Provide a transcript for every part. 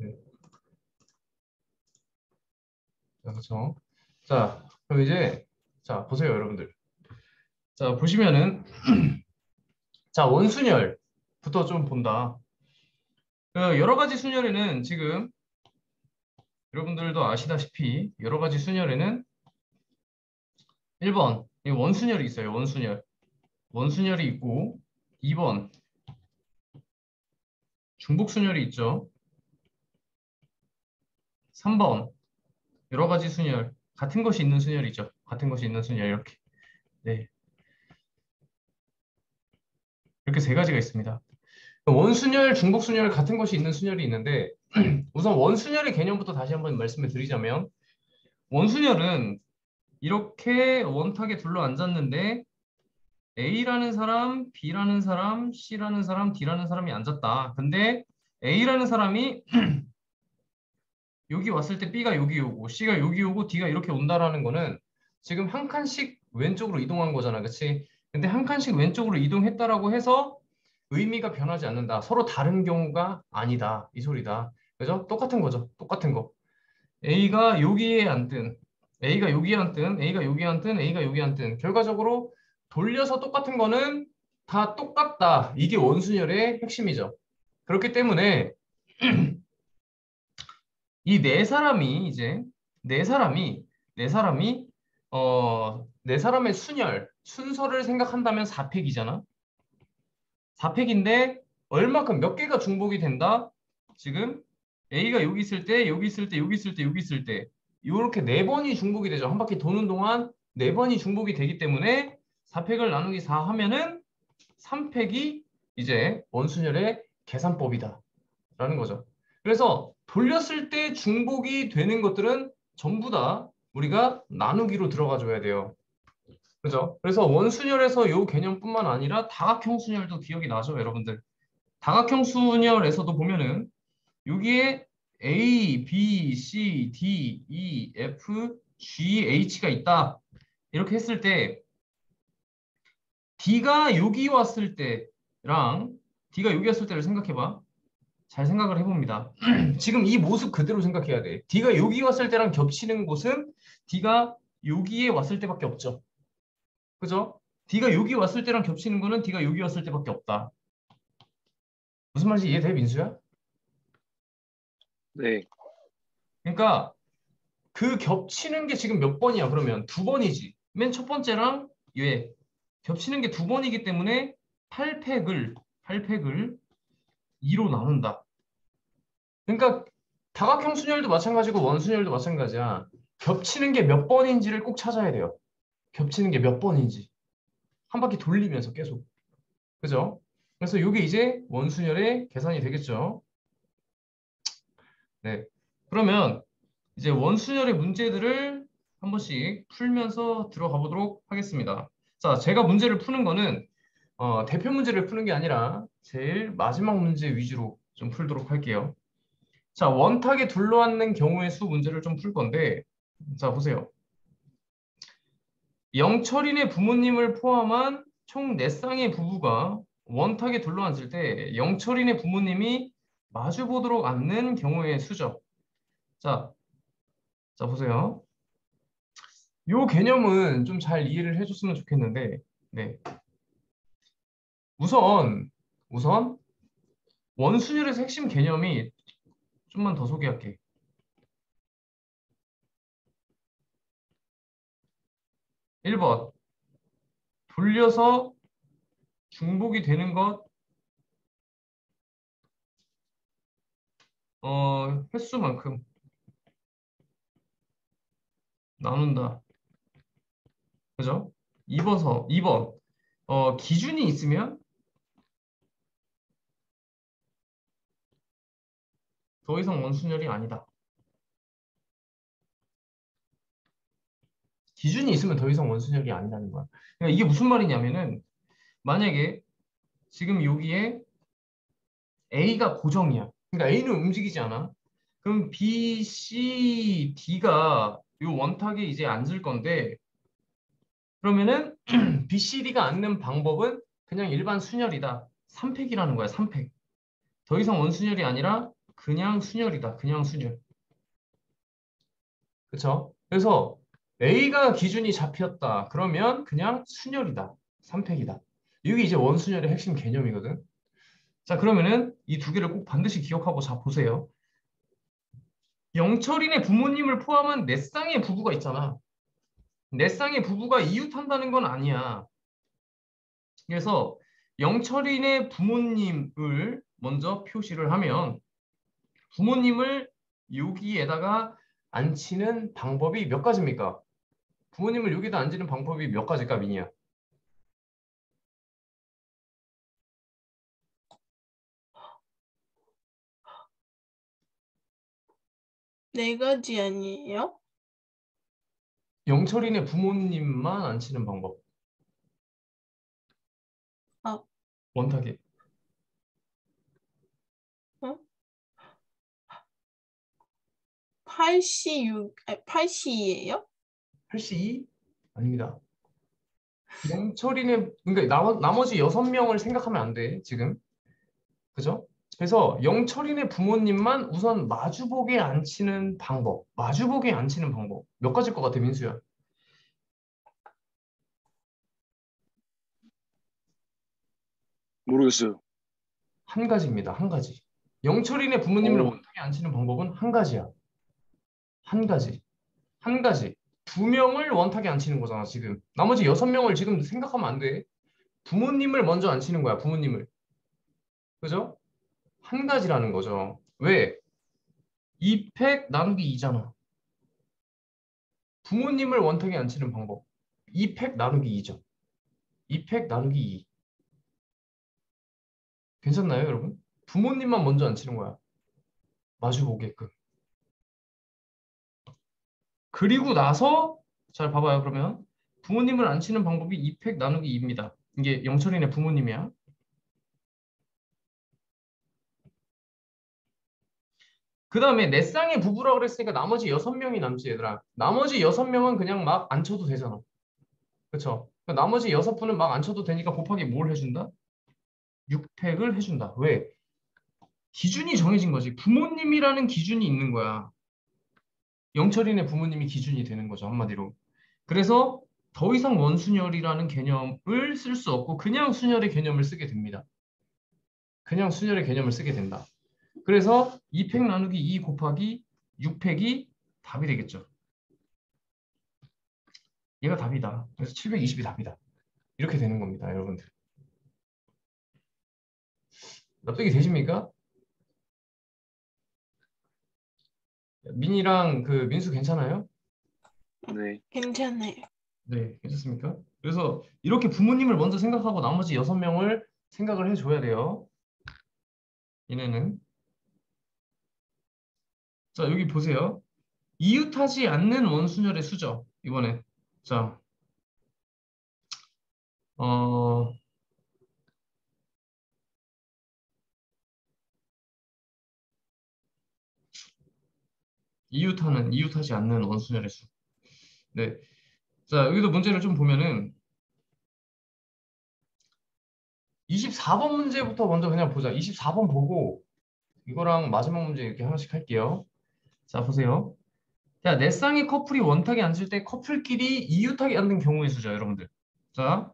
네. 자, 그렇죠. 자, 그럼 이제 자 보세요, 여러분들. 자 보시면은 자 원순열부터 좀 본다. 그 여러 가지 순열에는 지금 여러분들도 아시다시피 여러 가지 순열에는 1번 이 원순열이 있어요. 원순열. 원순열이 있고 2번 중복순열이 있죠. 3번 여러 가지 순열. 같은 것이 있는 순열이죠. 같은 것이 있는 순열 이렇게. 네. 이렇게 세 가지가 있습니다. 원순열, 중복순열 같은 것이 있는 순열이 있는데 우선 원순열의 개념부터 다시 한번 말씀을 드리자면 원순열은 이렇게 원탁에 둘러앉았는데 A라는 사람, B라는 사람, C라는 사람, D라는 사람이 앉았다. 근데 A라는 사람이 여기 왔을 때 B가 여기 오고 C가 여기 오고 D가 이렇게 온다라는 거는 지금 한 칸씩 왼쪽으로 이동한 거잖아. 그치? 근데 한 칸씩 왼쪽으로 이동했다라고 해서 의미가 변하지 않는다. 서로 다른 경우가 아니다. 이 소리다. 그죠? 똑같은 거죠. 똑같은 거. A가 여기에 앉든 A가 여기에 앉든 A가 여기에 앉든 A가 여기에 앉든 결과적으로 돌려서 똑같은 거는 다 똑같다. 이게 원순열의 핵심이죠. 그렇기 때문에 이 네 사람이 이제 네 사람이 네 사람의 순열 순서를 생각한다면 4팩이잖아. 4팩인데 얼마큼 몇 개가 중복이 된다? 지금 A가 여기 있을 때, 여기 있을 때, 여기 있을 때, 여기 있을 때 이렇게 네 번이 중복이 되죠. 한 바퀴 도는 동안 네 번이 중복이 되기 때문에 4팩을 나누기 4 하면은 3팩이 이제 원순열의 계산법이다. 라는 거죠. 그래서 돌렸을 때 중복이 되는 것들은 전부 다 우리가 나누기로 들어가 줘야 돼요. 그죠? 그래서 원순열에서 이 개념뿐만 아니라 다각형 순열도 기억이 나죠, 여러분들. 다각형 순열에서도 보면은 여기에 A, B, C, D, E, F, G, H가 있다. 이렇게 했을 때 D가 여기 왔을 때랑 D가 여기 왔을 때를 생각해봐. 잘 생각을 해봅니다. 지금 이 모습 그대로 생각해야 돼. D가 여기 왔을 때랑 겹치는 곳은 D가 여기에 왔을 때밖에 없죠. 그죠? D가 여기 왔을 때랑 겹치는 거는 D가 여기 왔을 때밖에 없다. 무슨 말인지 이해돼, 민수야? 네, 그러니까 그 겹치는 게 지금 몇 번이야? 그러면 두 번이지. 맨 첫 번째랑 얘 겹치는 게 두 번이기 때문에 8팩을 2로 나눈다. 그러니까 다각형 순열도 마찬가지고 원순열도 마찬가지야. 겹치는 게 몇 번인지를 꼭 찾아야 돼요. 겹치는 게 몇 번인지. 한 바퀴 돌리면서 계속. 그죠? 그래서 이게 이제 원순열의 계산이 되겠죠. 네. 그러면 이제 원순열의 문제들을 한 번씩 풀면서 들어가 보도록 하겠습니다. 자, 제가 문제를 푸는 거는 대표 문제를 푸는 게 아니라 제일 마지막 문제 위주로 좀 풀도록 할게요. 자, 원탁에 둘러앉는 경우의 수 문제를 좀 풀 건데, 자, 보세요. 영철인의 부모님을 포함한 총 4쌍의 부부가 원탁에 둘러앉을 때 영철인의 부모님이 마주보도록 앉는 경우의 수죠. 자, 자, 보세요. 요 개념은 좀 잘 이해를 해줬으면 좋겠는데, 네. 우선, 원순열에서 핵심 개념이 좀만 더 소개할게. 1번, 돌려서 중복이 되는 것, 횟수만큼 나눈다. 그죠? 2번, 기준이 있으면 더 이상 원순열이 아니다. 기준이 있으면 더 이상 원순열이 아니라는 거야. 그러니까 이게 무슨 말이냐면은, 만약에 지금 여기에 A가 고정이야. 그러니까 A는 움직이지 않아. 그럼 B, C, D가 요 원탁에 이제 앉을 건데, 그러면은 B, C, D가 앉는 방법은 그냥 일반 순열이다. 3팩이라는 거야, 3팩. 더 이상 원순열이 아니라 그냥 순열이다. 그냥 순열. 그쵸? 그래서 A가 기준이 잡혔다. 그러면 그냥 순열이다. 3팩이다. 이게 이제 원순열의 핵심 개념이거든. 자, 그러면은 이 두 개를 꼭 반드시 기억하고 자 보세요. 영철인의 부모님을 포함한 네 쌍의 부부가 있잖아. 네 쌍의 부부가 이웃한다는 건 아니야. 그래서 영철인의 부모님을 먼저 표시를 하면 부모님을 여기에다가 앉히는 방법이 몇 가지입니까? 부모님을 여기다 앉히는 방법이 몇 가지일까, 미니야? 네 가지 아니에요? 영철인의 부모님만 앉히는 방법. 아, 원탁에. 어? 86, 아니, 8시예요? 8시2? 아닙니다. 영철이는 그러니까 나머지 6명을 생각하면 안 돼, 지금. 그죠? 그래서 영철이네 부모님만 우선 마주보게 앉히는 방법. 마주보게 앉히는 방법. 몇 가지일 것 같아, 민수야? 모르겠어요. 한 가지입니다. 한 가지. 영철이네 부모님을 오, 원탁에 앉히는 방법은 한 가지야. 한 가지. 한 가지. 두 명을 원탁에 앉히는 거잖아, 지금. 나머지 6명을 지금 생각하면 안 돼. 부모님을 먼저 앉히는 거야, 부모님을. 그죠? 한 가지라는 거죠. 왜? 2팩 나누기 2잖아. 부모님을 원탁에 앉히는 방법. 2팩 나누기 2죠. 2팩 나누기 2. 괜찮나요, 여러분? 부모님만 먼저 앉히는 거야. 마주 보게끔. 그리고 나서 잘 봐봐요, 그러면. 부모님을 앉히는 방법이 2팩 나누기 2입니다. 이게 영철이네 부모님이야. 그 다음에 내 쌍의 부부라고 그랬으니까 나머지 6명이 남지, 얘들아. 나머지 6명은 그냥 막 앉혀도 되잖아. 그쵸? 나머지 6분은 막 앉혀도 되니까 곱하기 뭘 해준다? 6팩을 해준다. 왜? 기준이 정해진 거지. 부모님이라는 기준이 있는 거야. 영철이네 부모님이 기준이 되는 거죠, 한마디로. 그래서 더 이상 원순열이라는 개념을 쓸 수 없고 그냥 순열의 개념을 쓰게 됩니다. 그냥 순열의 개념을 쓰게 된다. 그래서 2팩 나누기 2 곱하기 6팩이 답이 되겠죠. 얘가 답이다. 그래서 720이 답이다. 이렇게 되는 겁니다, 여러분들. 납득이 되십니까? 민이랑 그 민수 괜찮아요? 네. 괜찮아요. 네, 괜찮습니까? 그래서 이렇게 부모님을 먼저 생각하고 나머지 6명을 생각을 해줘야 돼요. 얘네는. 자, 여기 보세요. 이웃하지 않는 원순열의 수죠. 이번에. 자, 어, 이웃하지 않는 원순열의 수. 네. 자, 여기도 문제를 좀 보면은 24번 문제부터 먼저 그냥 보자. 24번 보고 이거랑 마지막 문제 이렇게 하나씩 할게요. 자, 보세요. 자, 내 쌍의 커플이 원탁에 앉을 때 커플끼리 이웃하게 앉는 경우의 수죠, 여러분들. 자,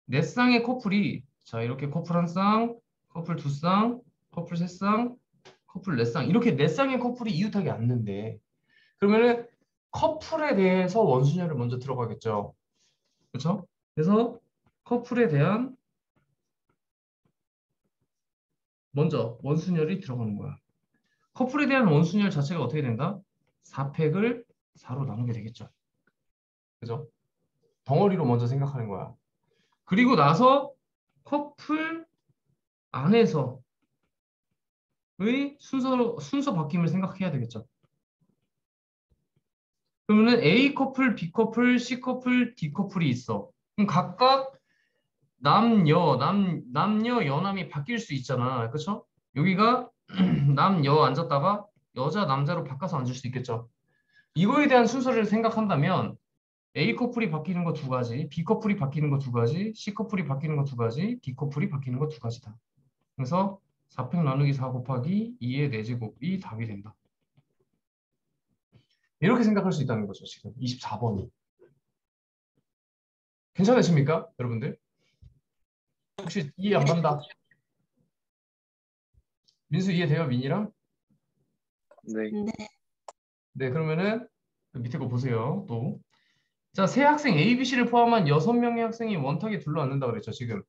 내 쌍의 커플이 자, 이렇게 커플 한 쌍, 커플 두 쌍, 커플 세 쌍, 커플 네 쌍. 이렇게 네 쌍의 커플이 이웃하게 앉는데 그러면은 커플에 대해서 원순열을 먼저 들어가겠죠. 그렇죠? 그래서 커플에 대한 먼저 원순열이 들어가는 거야. 커플에 대한 원순열 자체가 어떻게 된다? 4팩을 4로 나누게 되겠죠. 그죠? 덩어리로 먼저 생각하는 거야. 그리고 나서 커플 안에서의 순서 바뀜을 생각해야 되겠죠. 그러면은 A 커플, B 커플, C 커플, D 커플이 있어. 그럼 각각 남녀, 여남이 바뀔 수 있잖아. 그렇죠? 여기가 남녀 앉았다가 여자, 남자로 바꿔서 앉을 수 있겠죠. 이거에 대한 순서를 생각한다면 A 커플이 바뀌는 거 두 가지, B 커플이 바뀌는 거 두 가지, C 커플이 바뀌는 거 두 가지, D 커플이 바뀌는 거 두 가지다. 그래서 4팩 나누기 4 곱하기 2의 4제곱이 답이 된다. 이렇게 생각할 수 있다는 거죠. 지금 24번이. 괜찮으십니까? 여러분들? 혹시 이해 안 간다? 민수 이해돼요? 민이랑? 네. 네. 네, 그러면은 밑에 거 보세요. 또. 자, 세 학생 A, B, C를 포함한 6명의 학생이 원탁에 둘러앉는다 그랬죠, 지금.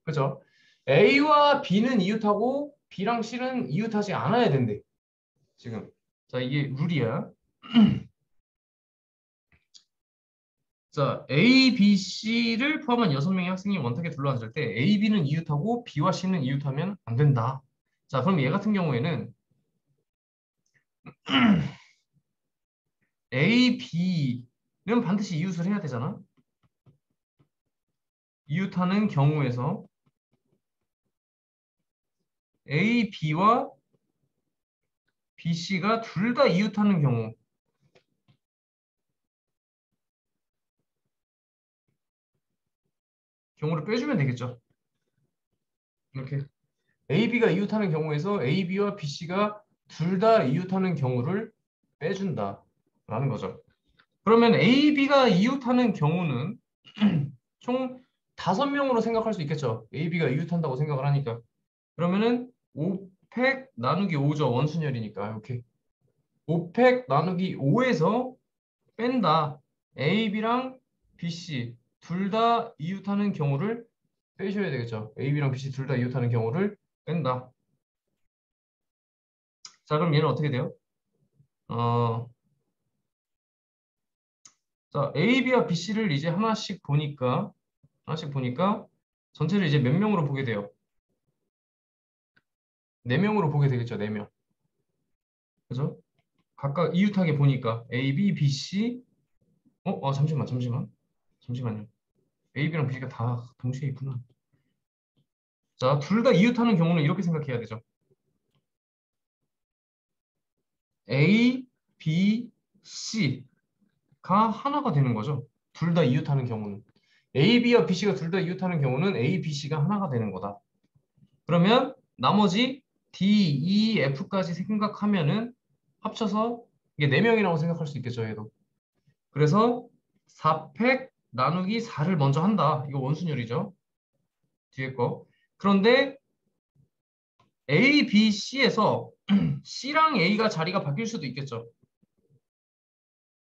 그죠? A와 B는 이웃하고 B랑 C는 이웃하지 않아야 된대. 지금. 자, 이게 룰이야. 자, A, B, C를 포함한 6명의 학생이 원탁에 둘러앉을 때 A, B는 이웃하고 B와 C는 이웃하면 안 된다. 자, 그럼 얘 같은 경우에는 A, B는 반드시 이웃을 해야 되잖아. 이웃하는 경우에서 A, B와 B, C가 둘 다 이웃하는 경우를 빼주면 되겠죠. 이렇게 A, B가 이웃하는 경우에서 A, B와 B, C가 둘 다 이웃하는 경우를 빼준다라는 거죠. 그러면 A, B가 이웃하는 경우는 총 5명으로 생각할 수 있겠죠. A, B가 이웃한다고 생각을 하니까. 그러면은 5팩 나누기 5죠. 원순열이니까. 이렇게 5팩 나누기 5에서 뺀다. A, B랑 B, C 둘 다 이웃하는 경우를 빼셔야 되겠죠. A, B랑 B, C 둘 다 이웃하는 경우를 뺀다. 자, 그럼 얘는 어떻게 돼요? 자, A, B와 B, C를 이제 하나씩 보니까 전체를 이제 몇 명으로 보게 돼요? 4명으로 보게 되겠죠, 4명. 그죠? 각각 이웃하게 보니까 A, B, B, C 잠시만요. A, B랑 B, C가 다 동시에 있구나. 자, 둘 다 이웃하는 경우는 이렇게 생각해야 되죠. A, B, C가 하나가 되는 거죠. 둘 다 이웃하는 경우는. A, B와 B, C가 둘 다 이웃하는 경우는 A, B, C가 하나가 되는 거다. 그러면 나머지 D, E, F까지 생각하면은 합쳐서 이게 4명이라고 생각할 수 있겠죠, 얘도. 그래서 4팩 나누기 4를 먼저 한다. 이거 원순열이죠. 뒤에 거. 그런데 A, B, C에서 C랑 A가 자리가 바뀔 수도 있겠죠.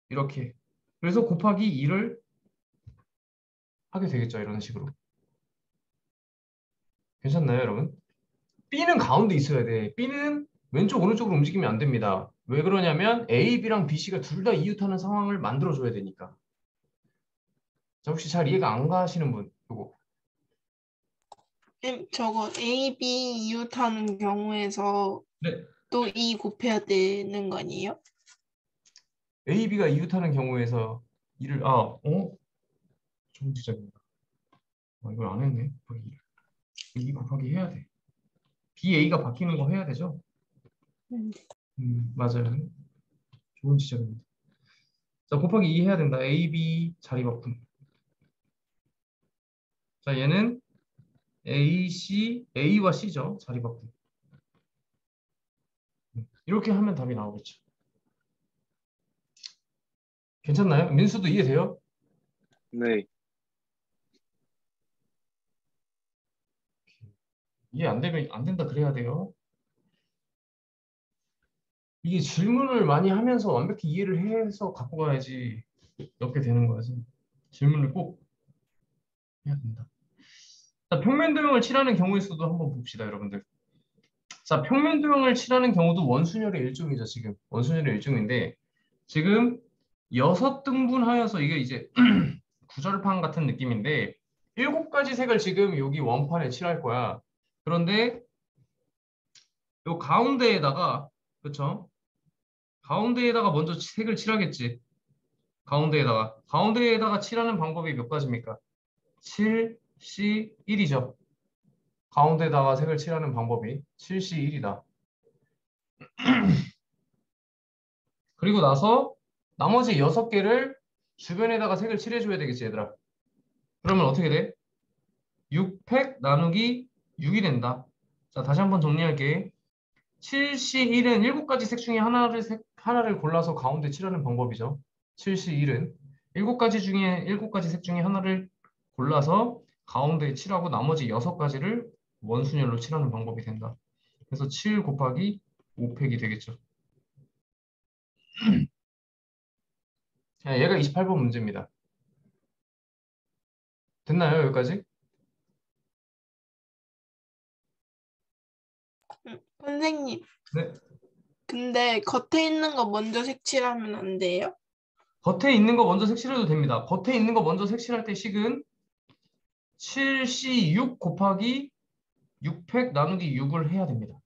이렇게. 그래서 곱하기 2를 하게 되겠죠. 이런 식으로. 괜찮나요, 여러분? B는 가운데 있어야 돼. B는 왼쪽, 오른쪽으로 움직이면 안 됩니다. 왜 그러냐면 A, B랑 B, C가 둘 다 이웃하는 상황을 만들어줘야 되니까. 자, 혹시 잘 이해가 안 가시는 분? 요거. 저거 A, B 이웃하는 경우에서 네. 또 E 곱해야 되는 거 아니에요? A, B가 이웃하는 경우에서 좋은 지적입니다. 이걸 안 했네. 곱하기 2 곱하기 해야 돼. BA가 바뀌는 거 해야 되죠? 맞아요. 좋은 지적입니다. 자, 곱하기 2 해야 된다. A, B 자리 바꿈. 자, 얘는 A, C, A와 C죠. 자리 바꿈. 이렇게 하면 답이 나오겠죠. 괜찮나요? 민수도 이해돼요? 네. 이해 안 되면 안 된다 그래야 돼요. 이게 질문을 많이 하면서 완벽히 이해를 해서 갖고 가야지 이렇게 되는 거라서 질문을 꼭 해야 된다. 자, 평면도형을 칠하는 경우의 수도 한번 봅시다, 여러분들. 자, 평면도형을 칠하는 경우도 원순열의 일종이죠, 지금. 원순열의 일종인데 지금 6등분하여서 이게 이제 구절판 같은 느낌인데 7가지 색을 지금 여기 원판에 칠할 거야. 그런데 요 가운데에다가 그쵸? 가운데에다가 먼저 색을 칠하겠지. 가운데에다가 칠하는 방법이 몇 가지입니까? 7, C, 1이죠. 가운데다가 색을 칠하는 방법이 7C1이다. 그리고 나서 나머지 6개를 주변에다가 색을 칠해줘야 되겠지, 얘들아. 그러면 어떻게 돼? 6팩 나누기 6이 된다. 자, 다시 한번 정리할게. 7C1은 7가지 색 중에 하나를 골라서 가운데 칠하는 방법이죠. 7C1은 7가지 색 중에 하나를 골라서 가운데에 칠하고 나머지 6가지를 원순열로 칠하는 방법이 된다. 그래서 7 곱하기 5팩이 되겠죠. 자, 얘가 28번 문제입니다. 됐나요, 여기까지? 선생님, 네. 근데 겉에 있는 거 먼저 색칠하면 안 돼요? 겉에 있는 거 먼저 색칠해도 됩니다. 겉에 있는 거 먼저 색칠할 때 식은 7C6 곱하기 6팩 나누기 6을 해야 됩니다.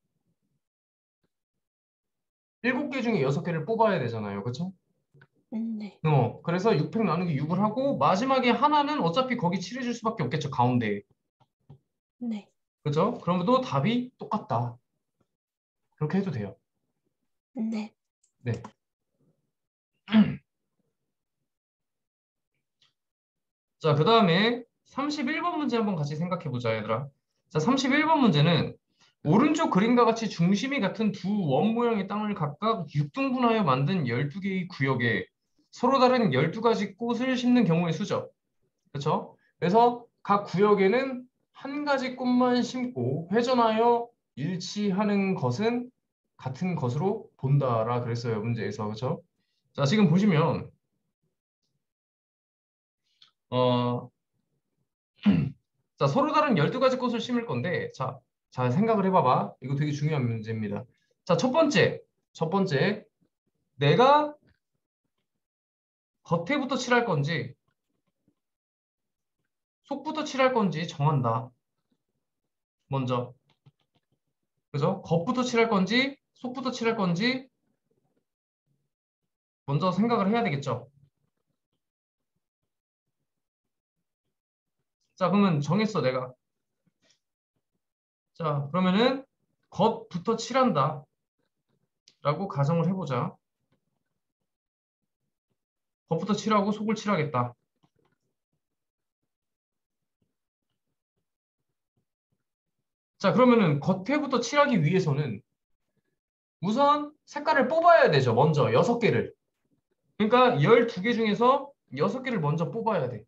7개 중에 6개를 뽑아야 되잖아요. 그렇죠? 네. 그래서 6팩 나누기 6을 하고 마지막에 하나는 어차피 거기 칠해줄 수밖에 없겠죠. 가운데에. 네. 그죠? 그러면 답이 똑같다. 그렇게 해도 돼요. 네. 네. 자, 그 다음에 31번 문제 한번 같이 생각해 보자, 얘들아. 자, 31번 문제는 오른쪽 그림과 같이 중심이 같은 두 원 모양의 땅을 각각 6등분하여 만든 12개의 구역에 서로 다른 12가지 꽃을 심는 경우의 수죠. 그렇죠? 그래서 각 구역에는 한 가지 꽃만 심고 회전하여 일치하는 것은 같은 것으로 본다라 그랬어요, 문제에서. 그렇죠? 자, 지금 보시면 어, 자, 서로 다른 12가지 꽃을 심을 건데, 자, 잘 생각을 해봐봐. 이거 되게 중요한 문제입니다. 자, 첫 번째, 내가 겉에부터 칠할 건지, 속부터 칠할 건지 정한다. 먼저. 그죠? 겉부터 칠할 건지, 속부터 칠할 건지, 먼저 생각을 해야 되겠죠. 자, 그러면 정했어, 내가. 자, 그러면은, 겉부터 칠한다. 라고 가정을 해보자. 겉부터 칠하고 속을 칠하겠다. 자, 그러면은 겉에부터 칠하기 위해서는 우선 색깔을 뽑아야 되죠. 먼저 6개를. 그러니까 12개 중에서 6개를 먼저 뽑아야 돼.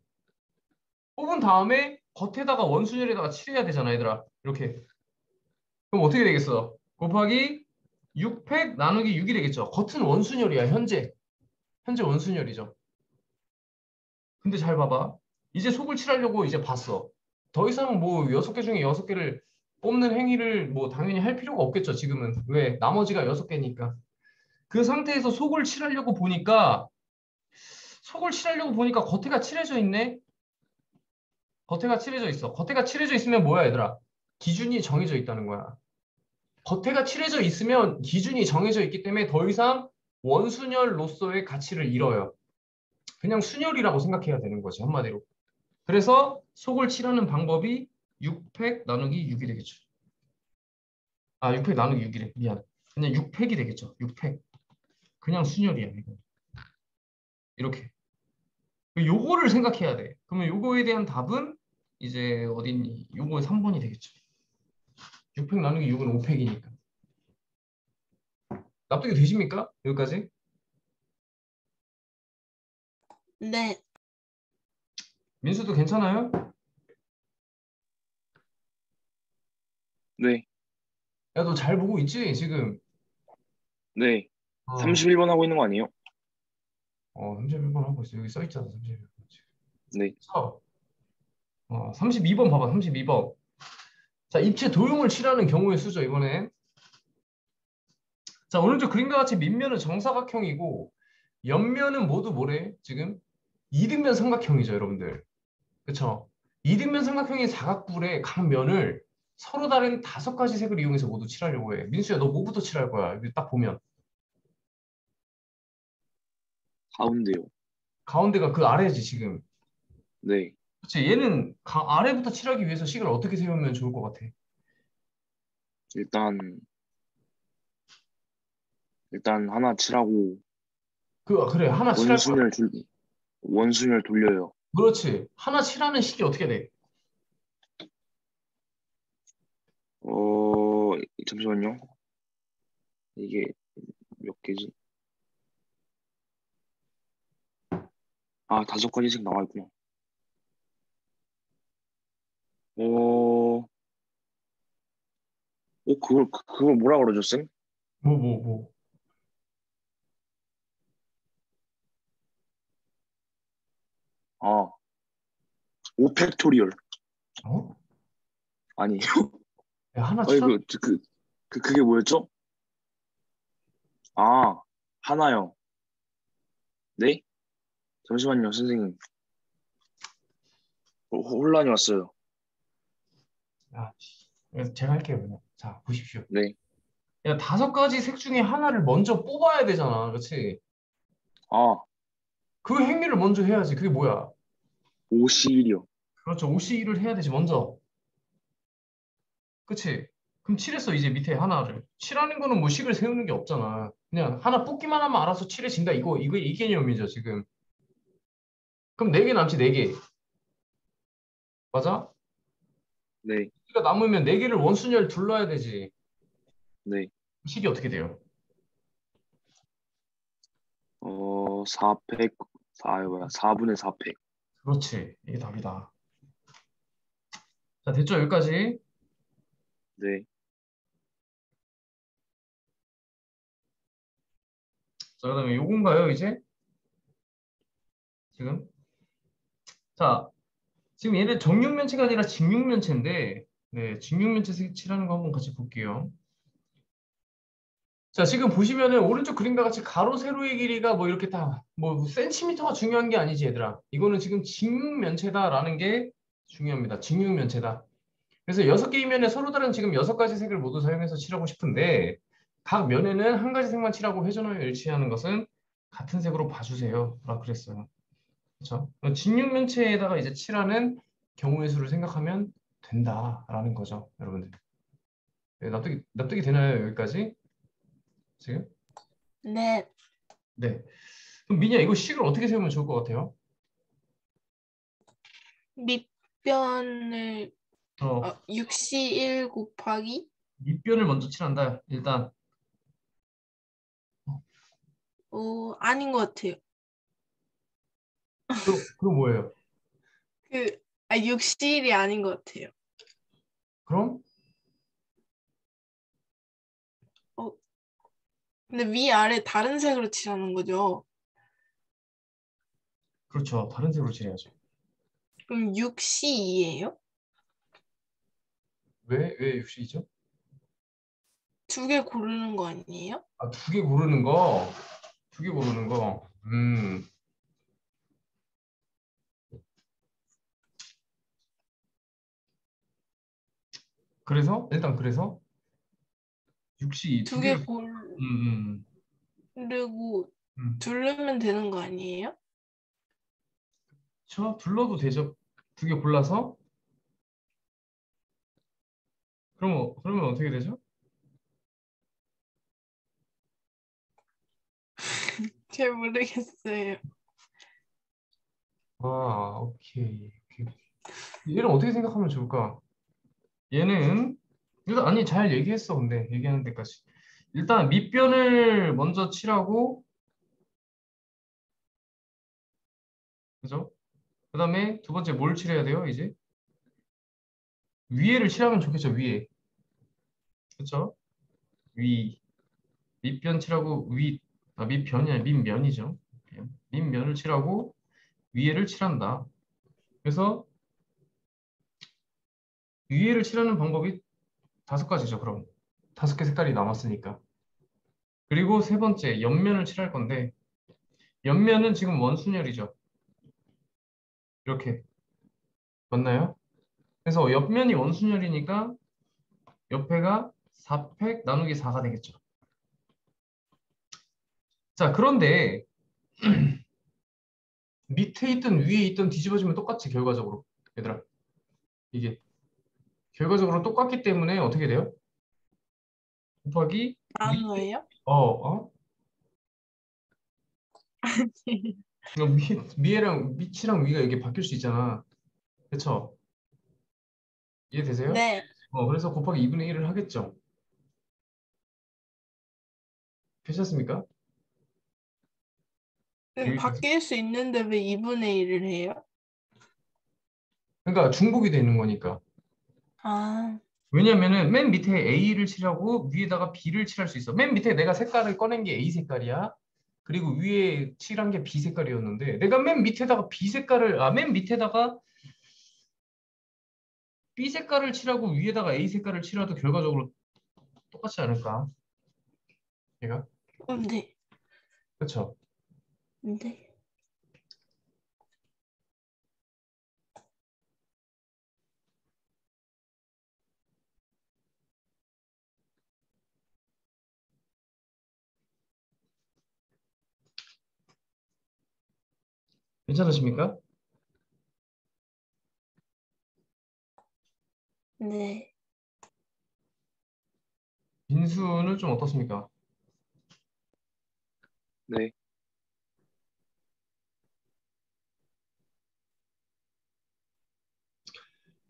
뽑은 다음에 겉에다가 원순열에다가 칠해야 되잖아, 얘들아. 이렇게. 그럼 어떻게 되겠어? 곱하기 6팩 나누기 6이 되겠죠. 겉은 원순열이야, 현재. 현재 원순열이죠. 근데 잘 봐봐. 이제 속을 칠하려고 이제 봤어. 더 이상 뭐 6개 중에 6개를 뽑는 행위를 뭐 당연히 할 필요가 없겠죠, 지금은. 왜? 나머지가 6개니까. 그 상태에서 속을 칠하려고 보니까 겉에가 칠해져 있네. 겉에가 칠해져 있어. 겉에가 칠해져 있으면 뭐야, 얘들아? 기준이 정해져 있다는 거야. 겉에가 칠해져 있으면 기준이 정해져 있기 때문에 더 이상 원순열로서의 가치를 잃어요. 그냥 순열이라고 생각해야 되는 거지, 한마디로. 그래서 속을 칠하는 방법이 6팩 나누기 6이 되겠죠. 아, 6팩 나누기 6이래. 미안. 그냥 6팩이 되겠죠. 6팩. 그냥 순열이야, 이거. 이렇게. 요거를 생각해야 돼. 그러면 요거에 대한 답은 이제 어딨니? 요거 3번이 되겠죠. 6팩 나누기 6은 5팩이니까. 납득이 되십니까? 여기까지? 네. 민수도 괜찮아요? 네. 야, 너 잘 보고 있지? 지금. 네. 어, 31번 하고 있는 거 아니에요? 31번 하고 있어. 여기 써 있잖아, 31번. 네. 32번 봐봐, 32번. 자, 입체 도형을 칠하는 경우의 수죠, 이번엔. 자, 오른쪽 그림과 같이 밑면은 정사각형이고, 옆면은 모두 뭐래? 지금? 이등변 삼각형이죠, 여러분들. 그쵸? 이등변 삼각형의 사각뿔의 각 면을 서로 다른 5가지 색을 이용해서 모두 칠하려고 해. 민수야, 너 뭐부터 칠할 거야? 여기 딱 보면. 가운데요. 가운데가 그 아래지, 지금. 네. 그치? 얘는 아래부터 칠하기 위해서 식을 어떻게 세우면 좋을 것 같아? 일단 하나 칠하고 그래, 하나 칠할 거야. 원순열 돌려요. 그렇지. 하나 칠하는 식이 어떻게 돼? 어, 잠시만요. 이게 몇 개지? 아, 5가지씩 나와 있구나. 어, 그걸 뭐라 그러죠, 쌤? 뭐. 아, 오팩토리얼. 어? 아니, 야, 하나 아니, 치라? 그게 뭐였죠? 아, 하나요. 네? 잠시만요, 선생님. 혼란이 왔어요. 야, 그래서 제가 할게요, 그냥. 자, 보십시오. 네. 야, 5가지 색 중에 하나를 먼저 뽑아야 되잖아. 그렇지? 아, 그 행위를 먼저 해야지. 그게 뭐야? 오시리요. 그렇죠. OC를 해야 되지, 먼저. 그치? 그럼 칠했어, 이제 밑에 하나를. 칠하는 거는 뭐 식을 세우는 게 없잖아. 그냥 하나 뽑기만 하면 알아서 칠해진다. 이거 이 개념이죠, 지금. 그럼 4개 남지, 4개. 맞아? 네, 그러니까 남으면 4개를 원순위를 둘러야 되지. 네. 식이 어떻게 돼요? 4팩, 4분의 4팩. 그렇지. 이게 답이다. 자, 됐죠? 여기까지. 네, 자, 그다음에 요건가요, 이제? 지금? 자, 지금 얘는 정육면체가 아니라 직육면체인데, 네, 직육면체 색칠하는 거 한번 같이 볼게요. 자, 지금 보시면은 오른쪽 그림과 같이 가로, 세로의 길이가 뭐 이렇게 다, 뭐 센티미터가 중요한 게 아니지, 얘들아. 이거는 지금 직육면체다라는 게 중요합니다. 직육면체다. 그래서 6개의 면에 서로 다른 지금 6가지 색을 모두 사용해서 칠하고 싶은데, 각 면에는 한 가지 색만 칠하고 회전하여 일치하는 것은 같은 색으로 봐주세요. 라고 그랬어요. 그렇죠? 직육면체에다가 이제 칠하는 경우의 수를 생각하면 된다라는 거죠, 여러분들. 네, 납득이 되나요, 여기까지? 지금? 네. 네. 그럼 민희야, 이거 식을 어떻게 세우면 좋을 것 같아요? 밑변을 어, 6시 1 곱하기 밑변을 먼저 칠한다. 일단 아닌 것 같아요. 그럼 뭐예요? 6시 1이 아닌 것 같아요. 그럼 어, 근데 위아래 다른 색으로 칠하는 거죠. 그렇죠. 다른 색으로 칠해야죠. 그럼 6시 2예요? 왜 60이죠? 2개 고르는 거 아니에요? 아, 2개 고르는 거. 2개 고르는 거. 그래서 일단 그래서 60, 두 2개 개를 음, 고르고 음. 두르면 되는 거 아니에요? 저 불러도 되죠. 2개 골라서 그러면 어떻게 되죠? 잘 모르겠어요. 아, 오케이. 얘는 어떻게 생각하면 좋을까? 얘는 일단 아니 잘 얘기했어. 근데 얘기하는 데까지 일단 밑변을 먼저 칠하고 그죠? 그다음에 두 번째 뭘 칠해야 돼요? 이제 위에를 칠하면 좋겠죠. 위에 그렇죠? 위 밑변 칠하고 밑변이 아니라 밑면이죠. 밑면을 칠하고 위에를 칠한다. 그래서 위에를 칠하는 방법이 5가지죠. 그럼 5개 색깔이 남았으니까. 그리고 세 번째 옆면을 칠할 건데 옆면은 지금 원순열이죠. 이렇게 맞나요? 그래서 옆면이 원순열이니까 옆에가 4팩 나누기 4가 되겠죠. 자, 그런데 밑에 있든 위에 있든 뒤집어지면 똑같이 결과적으로. 얘들아, 이게 결과적으로 똑같기 때문에 어떻게 돼요? 곱하기 나눠요? 어? 위에랑 밑이랑 위가 이게 바뀔 수 있잖아. 그쵸? 이해되세요? 네. 그래서 곱하기 2분의 1을 하겠죠. 괜찮습니까? 여기까지. 바뀔 수 있는데 왜 2분의 1을 해요? 그러니까 중복이 되는 거니까. 아, 왜냐면은 맨 밑에 A를 칠하고 위에다가 B를 칠할 수 있어. 맨 밑에 내가 색깔을 꺼낸 게 A 색깔이야. 그리고 위에 칠한 게 B 색깔이었는데 내가 맨 밑에다가 맨 밑에다가 B 색깔을 칠하고 위에다가 A 색깔을 칠해도 결과적으로 똑같지 않을까? 얘가? 근데, 그렇죠? 근데. 괜찮으십니까? 네. 민수는 좀 어떻습니까? 네.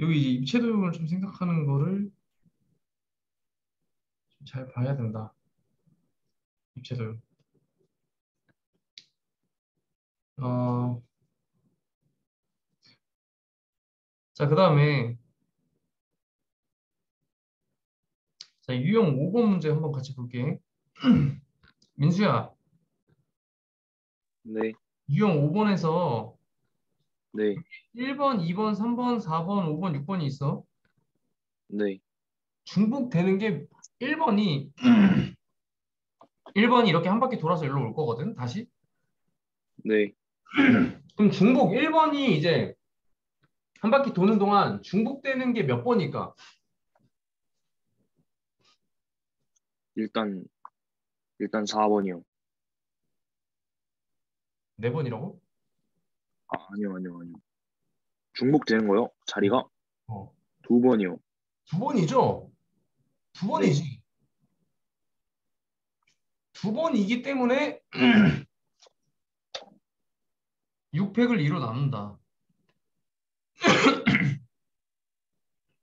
여기 이제 입체 도형을 좀 생각하는 거를 좀 잘 봐야 된다. 입체 도형. 어, 자, 그 다음에 자, 유형 5번 문제 한번 같이 볼게. 민수야, 네. 유형 5번에서 네. 1번, 2번, 3번, 4번, 5번, 6번이 있어. 네. 중복되는 게 1번이 1번이 이렇게 한 바퀴 돌아서 일로 올 거거든, 다시. 네. 그럼 중복 1번이 이제 한 바퀴 도는 동안 중복되는 게 몇 번일까? 일단 4번이요. 네 번이라고? 아, 아니요. 중복되는 거요? 자리가 어. 2번이요. 두 번이죠? 두 네. 번이지. 두 번이기 때문에 6팩을 2로 나눈다.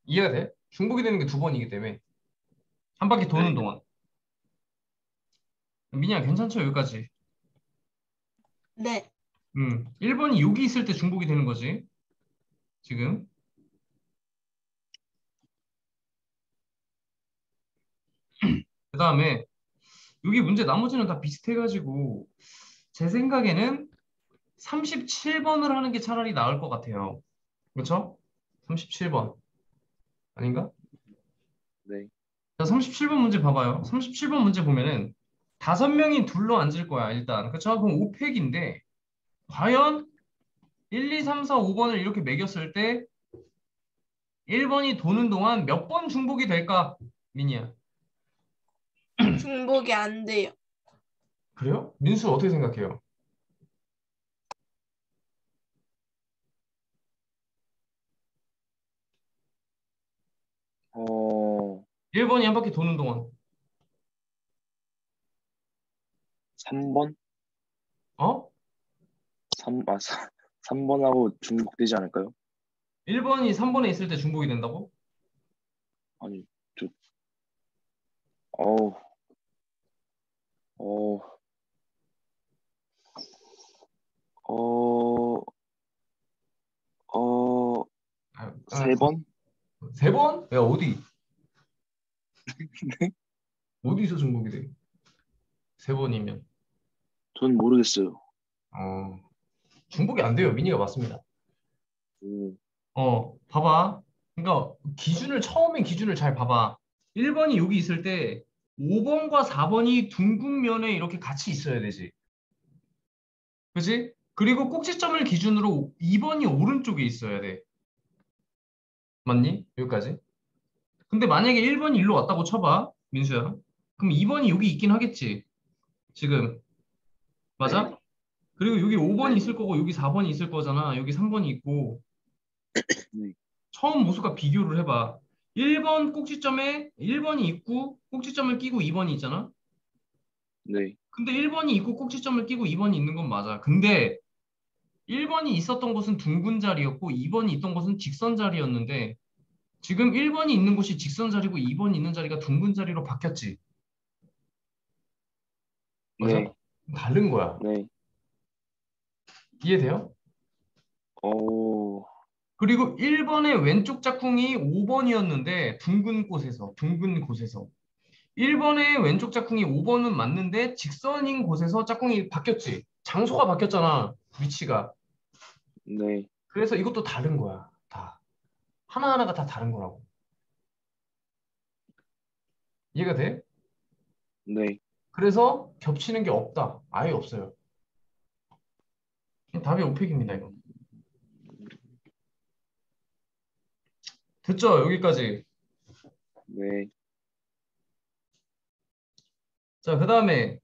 이해가 돼? 중복이 되는 게 두 번이기 때문에 한 바퀴 도는 네. 동안. 민이야 괜찮죠? 여기까지. 네. 1번이 여기 있을 때 중복이 되는 거지. 지금. 그 다음에 여기 문제 나머지는 다 비슷해가지고 제 생각에는 37번을 하는 게 차라리 나을 것 같아요. 그렇죠? 37번. 아닌가? 네. 자, 37번 문제 봐봐요. 37번 문제 보면은 5명이 둘러 앉을 거야, 일단. 그렇죠? 그럼 5팩인데 과연 1, 2, 3, 4, 5번을 이렇게 매겼을 때 1번이 도는 동안 몇 번 중복이 될까? 미니야. 중복이 안 돼요. 그래요? 민수 어떻게 생각해요? 어, 1번이 한 바퀴 도는 동안. 3번? 어? 3번하고 중복되지 않을까요? 1번이 3번에 있을 때 중복이 된다고? 아니, 저, 어우, 어, 어, 어, 아, 아, 3번? 3번? 야, 어디? 어디서 중복이 돼? 3번이면. 전 모르겠어요. 어, 중복이 안 돼요. 미니가 맞습니다. 오, 봐봐. 그러니까 처음에 기준을 잘 봐봐. 1번이 여기 있을 때 5번과 4번이 둥근면에 이렇게 같이 있어야 되지. 그지? 그리고 꼭지점을 기준으로 2번이 오른쪽에 있어야 돼. 맞니? 여기까지. 근데 만약에 1번이 일로 왔다고 쳐봐. 민수야. 그럼 2번이 여기 있긴 하겠지. 지금. 네. 맞아? 그리고 여기 5번이 네. 있을 거고 여기 4번이 있을 거잖아. 여기 3번이 있고. 네. 처음 모습과 비교를 해봐. 1번 꼭지점에 1번이 있고 꼭지점을 끼고 2번이 있잖아. 네. 근데 1번이 있고 꼭지점을 끼고 2번이 있는 건 맞아. 근데 1번이 있었던 곳은 둥근 자리였고 2번이 있던 곳은 직선 자리였는데 지금 1번이 있는 곳이 직선 자리고 2번이 있는 자리가 둥근 자리로 바뀌었지. 맞아? 네. 다른 거야. 네. 이해돼요? 오. 그리고 1번의 왼쪽 짝꿍이 5번이었는데 둥근 곳에서 1번의 왼쪽 짝꿍이 5번은 맞는데 직선인 곳에서 짝꿍이 바뀌었지. 장소가 바뀌었잖아. 위치가. 네. 그래서 이것도 다른 거야. 다. 하나하나가 다 다른 거라고. 이해가 돼? 네. 그래서 겹치는 게 없다. 아예 없어요. 답이 오픽입니다, 이거. 됐죠? 여기까지. 네. 자, 그 다음에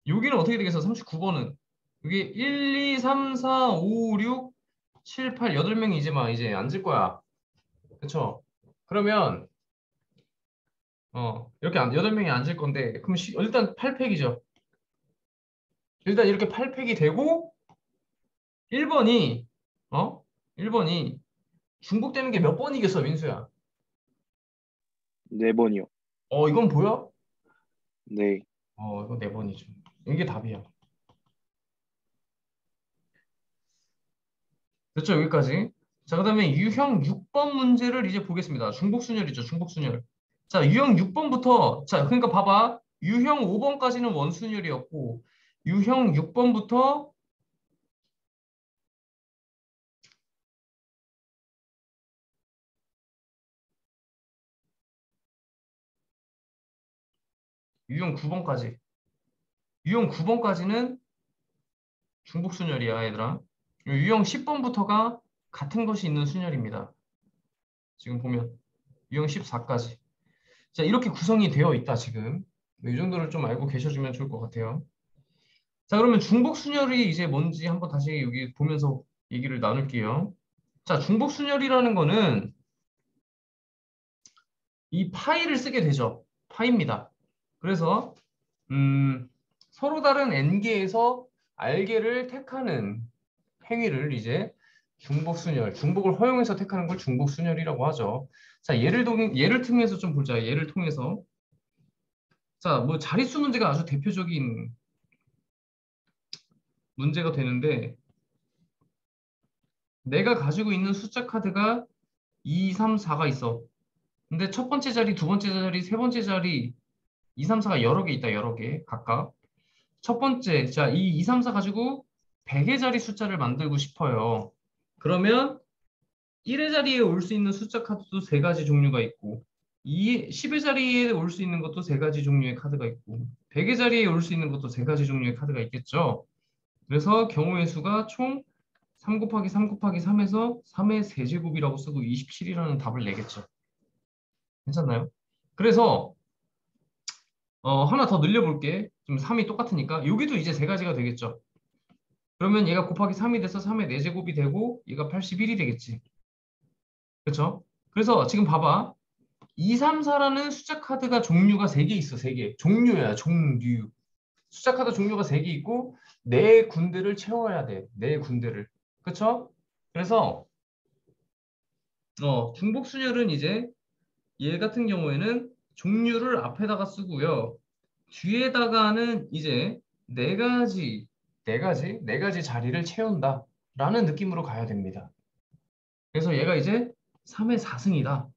여기는 어떻게 되겠어? 39번은. 여기 1, 2, 3, 4, 5, 6, 7, 8, 8명이 이제 앉을 거야. 그쵸? 그러면 이렇게 8명이 앉을 건데 그럼 일단 8팩이죠. 일단 이렇게 8팩이 되고 1번이 어? 1번이 중복되는 게 몇 번이겠어, 민수야? 4번이요. 이건 보여? 네. 이거 4번이죠. 이게 답이야. 됐죠? 여기까지. 자, 그다음에 유형 6번 문제를 이제 보겠습니다. 중복순열이죠, 중복순열. 자, 유형 6번부터 자, 그러니까 봐봐. 유형 5번까지는 원순열이었고 유형 6번부터 유형 9번까지. 유형 9번까지는 중복순열이야, 얘들아. 유형 10번부터가 같은 것이 있는 순열입니다. 지금 보면 유형 14까지. 자, 이렇게 구성이 되어 있다, 지금. 이 정도를 좀 알고 계셔주면 좋을 것 같아요. 자, 그러면 중복순열이 이제 뭔지 한번 다시 여기 보면서 얘기를 나눌게요. 자, 중복순열이라는 거는 이 파이를 쓰게 되죠. 파이입니다. 그래서 서로 다른 n개에서 r개를 택하는 행위를 이제 중복을 허용해서 택하는 걸 중복순열이라고 하죠. 자, 예를 통해서 좀 보자. 예를 통해서. 자, 뭐 자릿수 문제가 아주 대표적인 문제가 되는데 내가 가지고 있는 숫자 카드가 2, 3, 4가 있어. 근데 첫 번째 자리, 두 번째 자리, 세 번째 자리 2, 3, 4가 여러 개 있다. 여러 개 각각. 첫 번째, 자, 이 2, 3, 4 가지고 100의 자리 숫자를 만들고 싶어요. 그러면 1의 자리에 올 수 있는 숫자 카드도 세 가지 종류가 있고 10의 자리에 올 수 있는 것도 세 가지 종류의 카드가 있고 100의 자리에 올 수 있는 것도 세 가지 종류의 카드가 있겠죠. 그래서 경우의 수가 총 3 곱하기 3 곱하기 3에서 3의 세제곱이라고 쓰고 27이라는 답을 내겠죠. 괜찮나요? 그래서 하나 더 늘려볼게. 좀 3이 똑같으니까 여기도 이제 세 가지가 되겠죠. 그러면 얘가 곱하기 3이 돼서 3의 4제곱이 되고 얘가 81이 되겠지. 그렇죠? 그래서 지금 봐봐. 2, 3, 4라는 숫자 카드가 종류가 3개 있어. 3개. 종류야. 종류. 숫자 카드 종류가 3개 있고 네 군데를 채워야 돼. 네 군데를. 그렇죠? 그래서 중복순열은 이제 얘 같은 경우에는 종류를 앞에다가 쓰고요. 뒤에다가는 이제 네 가지 자리를 채운다. 라는 느낌으로 가야 됩니다. 그래서 얘가 이제 3의 4승이다.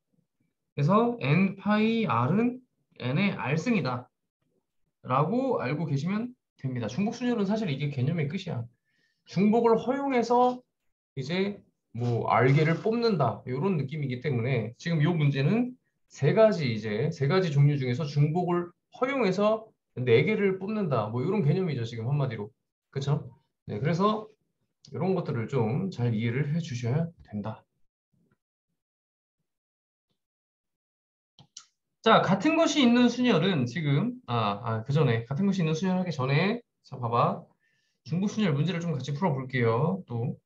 그래서 n 파이 r은 n의 r승이다. 라고 알고 계시면 됩니다. 중복순열은 사실 이게 개념의 끝이야. 중복을 허용해서 이제 뭐 r개를 뽑는다. 이런 느낌이기 때문에 지금 이 문제는 세 가지 종류 중에서 중복을 허용해서 네 개를 뽑는다. 뭐 이런 개념이죠. 지금 한마디로. 그렇죠? 네, 그래서 이런 것들을 좀 잘 이해를 해 주셔야 된다. 자, 같은 것이 있는 순열은 지금 그 전에 같은 것이 있는 순열 하기 전에 자, 봐봐. 중복순열 문제를 좀 같이 풀어볼게요. 또.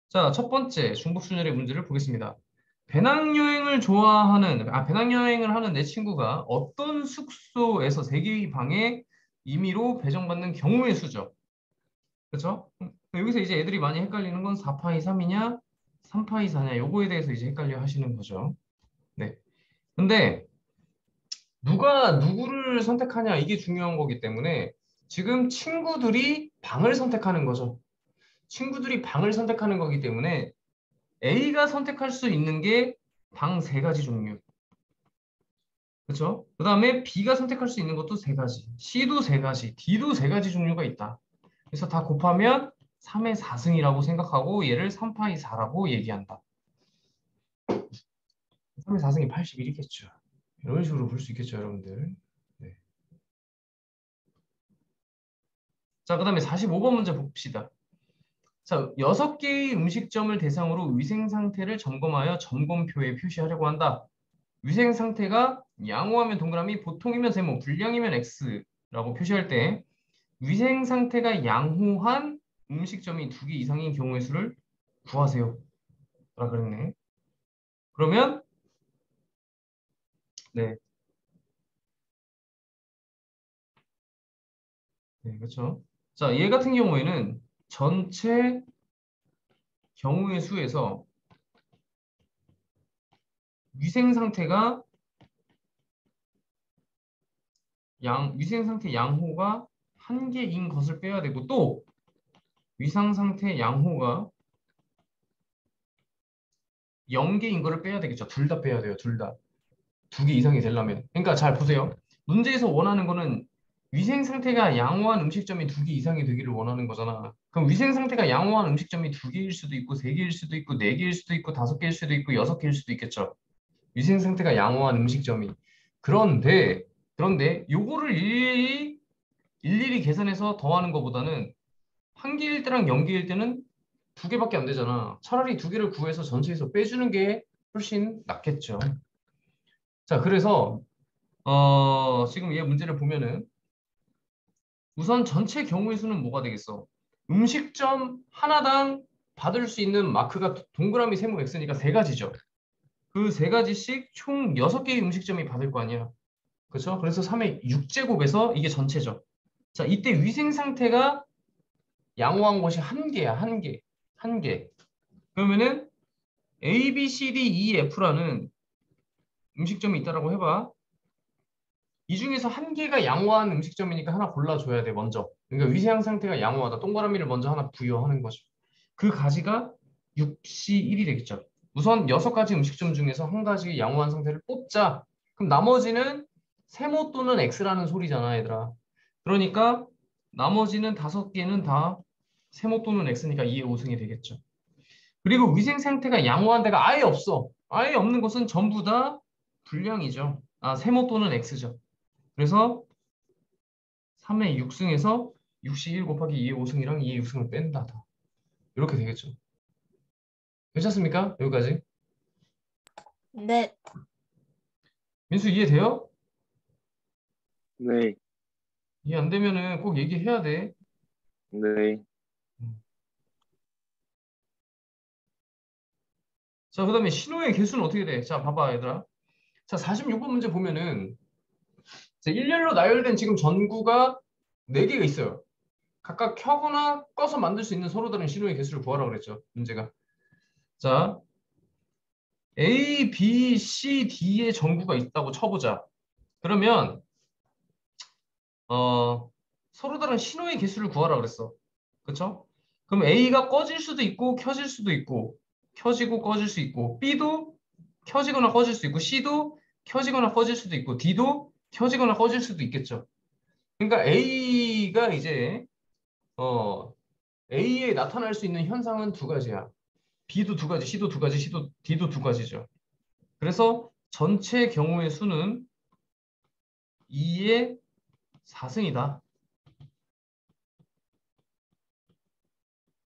자, 첫 번째 중복순열의 문제를 보겠습니다. 배낭여행을 하는 내 친구가 어떤 숙소에서 세 개의 방에 임의로 배정받는 경우의 수죠. 그렇죠? 여기서 이제 애들이 많이 헷갈리는 건 4파이 3이냐, 3파이 4냐, 요거에 대해서 이제 헷갈려 하시는 거죠. 네. 근데 누가 누구를 선택하냐 이게 중요한 거기 때문에 지금 친구들이 방을 선택하는 거죠. 친구들이 방을 선택하는 거기 때문에 A가 선택할 수 있는 게 방 세 가지 종류. 그렇죠? 그 다음에 B가 선택할 수 있는 것도 세 가지. C도 세 가지. D도 세 가지 종류가 있다. 그래서 다 곱하면 3의 4승이라고 생각하고 얘를 3파이 4라고 얘기한다. 3의 4승이 81이겠죠. 이런 식으로 볼 수 있겠죠, 여러분들. 네. 자, 그 다음에 45번 문제 봅시다. 자, 6개의 음식점을 대상으로 위생 상태를 점검하여 점검표에 표시하려고 한다. 위생 상태가 양호하면 동그라미, 보통이면 세모, 불량이면 X라고 표시할 때 위생 상태가 양호한 음식점이 2개 이상인 경우의 수를 구하세요. 라 그랬네. 그러면 네, 네, 그렇죠. 자, 얘 같은 경우에는 전체 경우의 수에서 위생 상태가 위생 상태 양호가 1개인 것을 빼야 되고 또 위상 상태 양호가 0개인 거를 빼야 되겠죠. 둘 다 빼야 돼요. 둘 다. 2개 이상이 되려면. 그러니까 잘 보세요. 문제에서 원하는 거는 위생 상태가 양호한 음식점이 2개 이상이 되기를 원하는 거잖아. 그럼 위생 상태가 양호한 음식점이 2개일 수도 있고 3개일 수도 있고 4개일 수도 있고 5개일 수도 있고 6개일 수도 있겠죠. 위생 상태가 양호한 음식점이. 그런데 요거를 일일이 계산해서 더하는 것보다는 1개일 때랑 0개일 때는 2개밖에 안 되잖아. 차라리 2개를 구해서 전체에서 빼주는 게 훨씬 낫겠죠. 자, 그래서 지금 얘 문제를 보면은 우선 전체 경우의 수는 뭐가 되겠어? 음식점 하나당 받을 수 있는 마크가 동그라미, 세모, X니까 세 가지죠. 그 세 가지씩 총 6개의 음식점이 받을 거 아니야. 그렇죠? 그래서 3의 6제곱에서 이게 전체죠. 자, 이때 위생 상태가 양호한 것이 한 개야, 한 개. 한 개. 그러면은 A, B, C, D, E, F라는 음식점이 있다라고 해봐. 이 중에서 한 개가 양호한 음식점이니까 하나 골라줘야 돼, 먼저. 그러니까 위생 상태가 양호하다. 동그라미를 먼저 하나 부여하는 거죠. 그 가지가 6C1이 되겠죠. 우선 6가지 음식점 중에서 한 가지 양호한 상태를 뽑자. 그럼 나머지는 세모 또는 X라는 소리잖아, 얘들아. 그러니까 나머지는 5개는 다 세모 또는 X니까 2의 5승이 되겠죠. 그리고 위생 상태가 양호한 데가 아예 없어. 아예 없는 것은 전부 다 불량이죠. 세모 또는 X죠. 그래서 3의 6승에서 6시 1 곱하기 2의 5승이랑 2의 6승을 뺀다. 이렇게 되겠죠. 괜찮습니까? 여기까지. 네, 민수 이해돼요? 네. 이해 안 되면은 꼭 얘기해야 돼. 네. 자, 그 다음에 신호의 개수는 어떻게 돼? 자, 봐봐, 얘들아. 자, 46번 문제 보면은 일렬로 나열된 지금 전구가 4개가 있어요. 각각 켜거나 꺼서 만들 수 있는 서로 다른 신호의 개수를 구하라고 그랬죠. 문제가. 자, A, B, C, D의 전구가 있다고 쳐보자. 그러면 서로 다른 신호의 개수를 구하라고 그랬어. 그쵸? 그럼 A가 꺼질 수도 있고 켜질 수도 있고 켜지고 꺼질 수 있고 B도 켜지거나 꺼질 수 있고 C도 켜지거나 꺼질 수도 있고 D도 켜지거나 꺼질 수도 있겠죠. 그러니까 A가 이제 A에 나타날 수 있는 현상은 2가지야. B도 2가지, C도 2가지, D도 2가지죠. 그래서 전체 경우의 수는 2의 4승이다.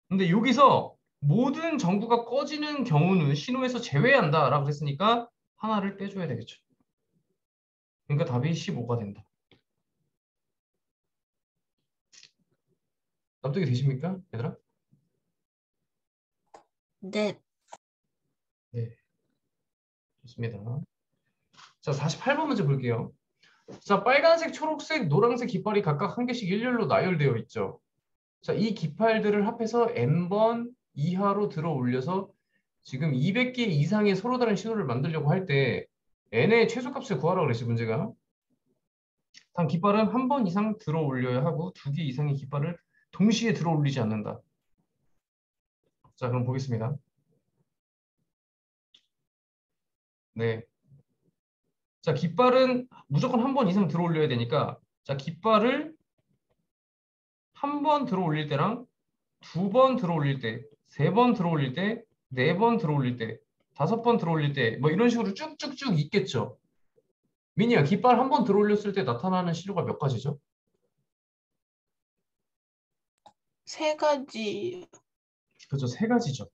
근데 여기서 모든 전구가 꺼지는 경우는 신호에서 제외한다 라고 했으니까 하나를 빼줘야 되겠죠. 그러니까 답이 15가 된다. 납득이 되십니까, 얘들아? 네, 네, 좋습니다. 자, 48번 문제 볼게요. 자, 빨간색, 초록색, 노란색 깃발이 각각 한 개씩 일렬로 나열되어 있죠. 자, 이 깃발들을 합해서 n번 이하로 들어 올려서 지금 200개 이상의 서로 다른 신호를 만들려고 할 때 n의 최소값을 구하라고 그랬지, 문제가. 단 깃발은 한 번 이상 들어 올려야 하고 두 개 이상의 깃발을 동시에 들어 올리지 않는다. 자, 그럼 보겠습니다. 네. 자, 깃발은 무조건 한 번 이상 들어 올려야 되니까 자, 깃발을 한 번 들어 올릴 때랑 두 번 들어 올릴 때, 세 번 들어 올릴 때, 네 번 들어 올릴 때, 다섯 번 들어 올릴 때, 뭐 이런 식으로 쭉쭉쭉 있겠죠. 미니야, 깃발 한 번 들어 올렸을 때 나타나는 신호가 몇 가지죠? 세 가지. 그죠, 세 가지죠.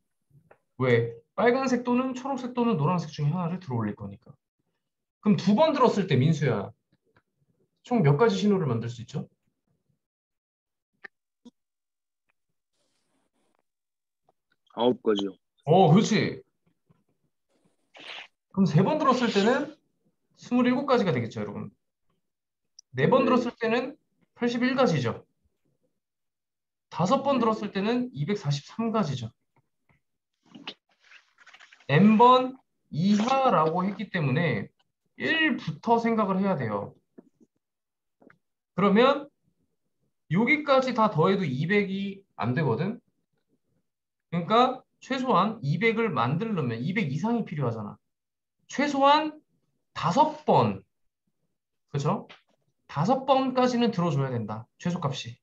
왜? 빨간색 또는 초록색 또는 노란색 중에 하나를 들어 올릴 거니까. 그럼 두 번 들었을 때 민수야, 총 몇 가지 신호를 만들 수 있죠? 9가지요. 그렇지. 그럼 세 번 들었을 때는 27가지가 되겠죠, 여러분. 네 번 네. 들었을 때는 81가지죠. 다섯 번 네. 들었을 때는 243가지죠. n번 이하라고 했기 때문에 1부터 생각을 해야 돼요. 그러면 여기까지 다 더해도 200이 안 되거든. 그러니까 최소한 200을 만들려면 200 이상이 필요하잖아. 최소한 5번, 그죠? 5번까지는 들어줘야 된다. 최소값이.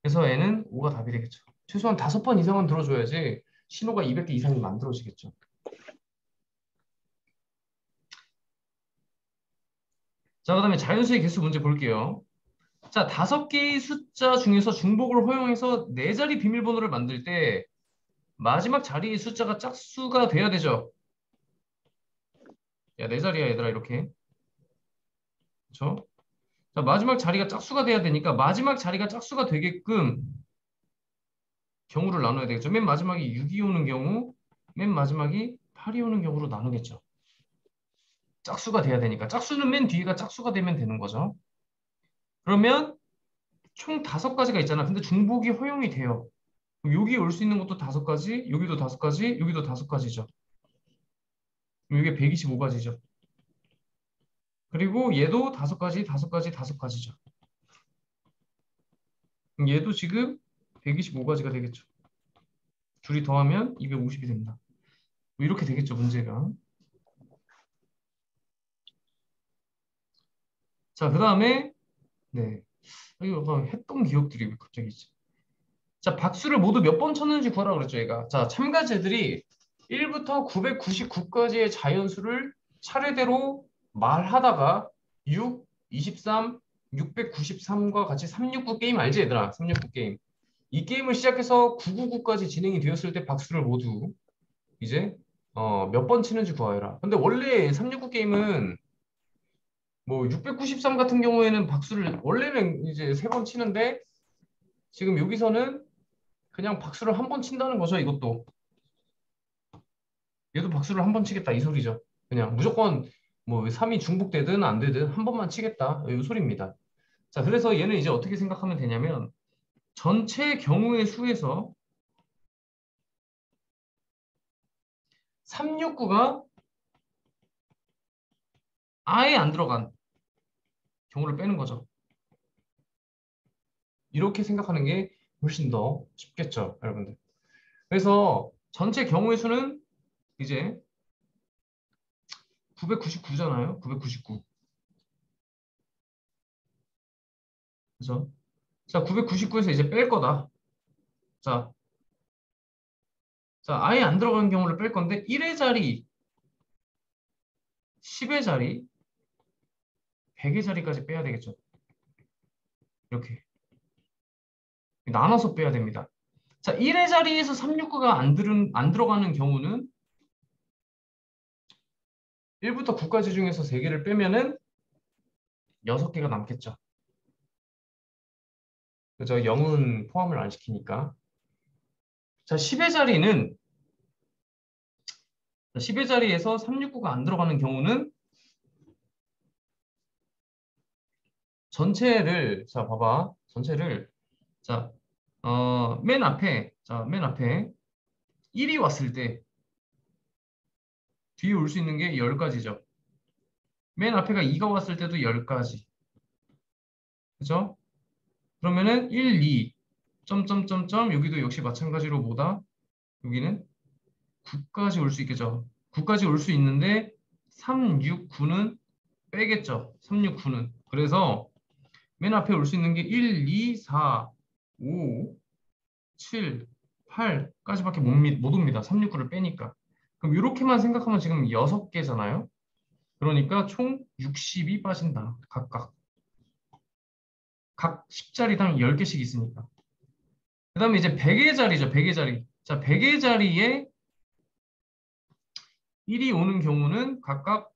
그래서 n은 5가 답이 되겠죠. 최소한 5번 이상은 들어줘야지 신호가 200개 이상이 만들어지겠죠. 자, 그다음에 자연수의 개수 문제 볼게요. 자, 5개의 숫자 중에서 중복을 허용해서 4자리 비밀번호를 만들 때 마지막 자리의 숫자가 짝수가 돼야 되죠. 야, 4자리야 얘들아 이렇게. 그렇죠? 자, 마지막 자리가 짝수가 돼야 되니까 마지막 자리가 짝수가 되게끔 경우를 나눠야 되겠죠. 맨 마지막이 6이 오는 경우, 맨 마지막이 8이 오는 경우로 나누겠죠. 짝수가 돼야 되니까. 짝수는 맨 뒤가 짝수가 되면 되는 거죠. 그러면 총 5가지가 있잖아. 근데 중복이 허용이 돼요. 여기 올 수 있는 것도 5가지, 여기도 5가지, 여기도 5가지죠. 이게 125가지죠. 그리고 얘도 5가지, 5가지, 5가지죠. 얘도 지금 125가지가 되겠죠. 둘이 더하면 250이 됩니다. 뭐 이렇게 되겠죠, 문제가. 자, 그 다음에, 네. 이거 했던 기억들이 왜 갑자기 있지? 자, 박수를 모두 몇 번 쳤는지 구하라고 그랬죠, 얘가. 자, 참가자들이 1부터 999까지의 자연수를 차례대로 말하다가 6, 23, 693과 같이 369 게임 알지, 얘들아? 369 게임. 이 게임을 시작해서 999까지 진행이 되었을 때 박수를 모두 이제 몇 번 치는지 구하여라. 근데 원래 369 게임은 뭐 693 같은 경우에는 박수를 원래는 이제 3번 치는데 지금 여기서는 그냥 박수를 한 번 친다는 거죠, 이것도. 얘도 박수를 한 번 치겠다 이 소리죠. 그냥 무조건 뭐 3이 중복되든 안 되든 한 번만 치겠다 이 소리입니다. 자, 그래서 얘는 이제 어떻게 생각하면 되냐면 전체 경우의 수에서 369가 아예 안 들어간 경우를 빼는 거죠. 이렇게 생각하는 게 훨씬 더 쉽겠죠, 여러분들. 그래서 전체 경우의 수는 이제 999잖아요. 999. 그죠? 자, 999에서 이제 뺄 거다. 자, 아예 안 들어간 경우를 뺄 건데 1의 자리, 10의 자리, 100의 자리까지 빼야 되겠죠. 이렇게 나눠서 빼야 됩니다. 자, 1의 자리에서 369가 안 들어가는 경우는 1부터 9까지 중에서 3개를 빼면은 6개가 남겠죠. 그죠? 0은 포함을 안 시키니까. 자, 10의 자리는 10의 자리에서 369가 안 들어가는 경우는 전체를 자, 봐봐. 전체를 자, 맨 앞에 1이 왔을 때 뒤에 올 수 있는 게 10가지죠. 맨 앞에가 2가 왔을 때도 10가지. 그죠? 그러면은 1, 2, 점점점점 여기도 역시 마찬가지로 뭐다? 여기는 9까지 올 수 있겠죠. 9까지 올 수 있는데 3, 6, 9는 빼겠죠. 3, 6, 9는. 그래서 맨 앞에 올 수 있는 게 1, 2, 4, 5, 7, 8까지밖에 못 옵니다. 3, 6, 9를 빼니까. 그럼 이렇게만 생각하면 지금 6개잖아요. 그러니까 총 60이 빠진다. 각각. 각 10자리당 10개씩 있으니까. 그 다음에 이제 100의 자리죠. 100의 자리. 자, 100의 자리에 1이 오는 경우는 각각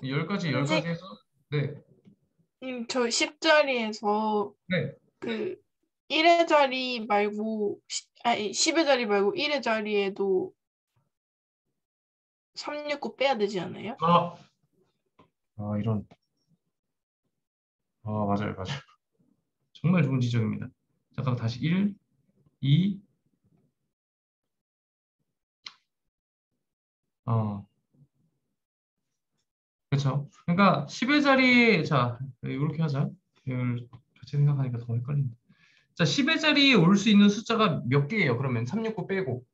10가지, 10가지 해서 네. 선생님, 저 10자리에서 네. 그 1의 자리 말고, 아니, 10의 자리 말고 1의 자리에도 369 빼야 되지 않아요? 이런. 맞아요, 맞아요. 정말 좋은 지적입니다. 잠깐 다시 1, 2, 그렇죠. 그러니까 10의 자리에 자 이렇게 하자. 이걸 같이 생각하니까 더 헷갈린다. 자, 10의 자리에 올 수 있는 숫자가 몇 개예요? 그러면 369 빼고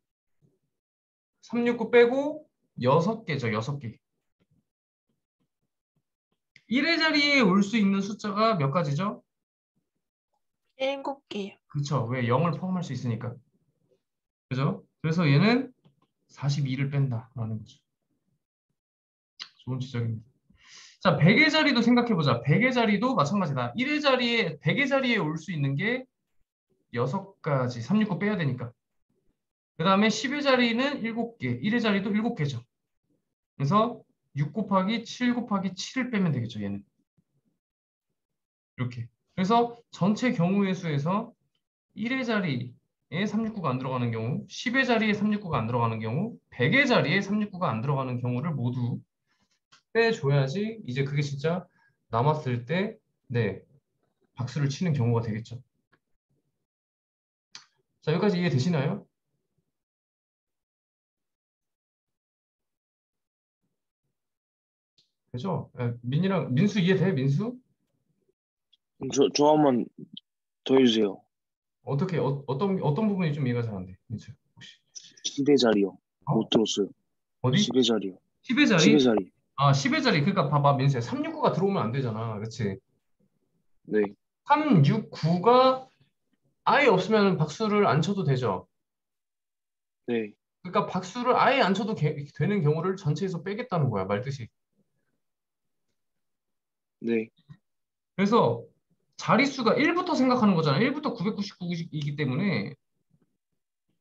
369 빼고 6개죠. 6개. 1의 자리에 올 수 있는 숫자가 몇 가지죠? 7개요. 그렇죠. 왜 0을 포함할 수 있으니까. 그죠? 그래서 얘는 42를 뺀다라는 거죠. 좋은 지적입니다. 자, 100의 자리도 생각해보자. 100의 자리도 마찬가지다. 1의 자리에, 100의 자리에 올 수 있는 게 6가지, 369 빼야 되니까. 그 다음에 10의 자리는 7개, 1의 자리도 7개죠. 그래서 6 곱하기 7 곱하기 7을 빼면 되겠죠, 얘는. 이렇게. 그래서 전체 경우의 수에서 1의 자리에 369가 안 들어가는 경우, 10의 자리에 369가 안 들어가는 경우, 100의 자리에 369가 안 들어가는 경우를 모두 빼줘야지 이제 그게 진짜 남았을 때, 네, 박수를 치는 경우가 되겠죠. 자, 여기까지 이해되시나요? 그죠? 민이랑 민수 이해돼? 민수? 저 한번 더 해주세요. 어떻게 어떤 부분이 좀 이해가 잘 안 돼? 민수 혹시? 10의 자리요. 어? 못 들었어요. 어디? 10의 자리요. 10의 자리? 10의 자리. 10의 자리. 그러니까 봐봐, 민수야. 369가 들어오면 안 되잖아. 그렇지? 네. 369가 아예 없으면 박수를 안 쳐도 되죠. 네. 그러니까 박수를 아예 안 쳐도 되는 경우를 전체에서 빼겠다는 거야, 말 뜻이. 네. 그래서 자릿수가 1부터 생각하는 거잖아. 1부터 999이기 때문에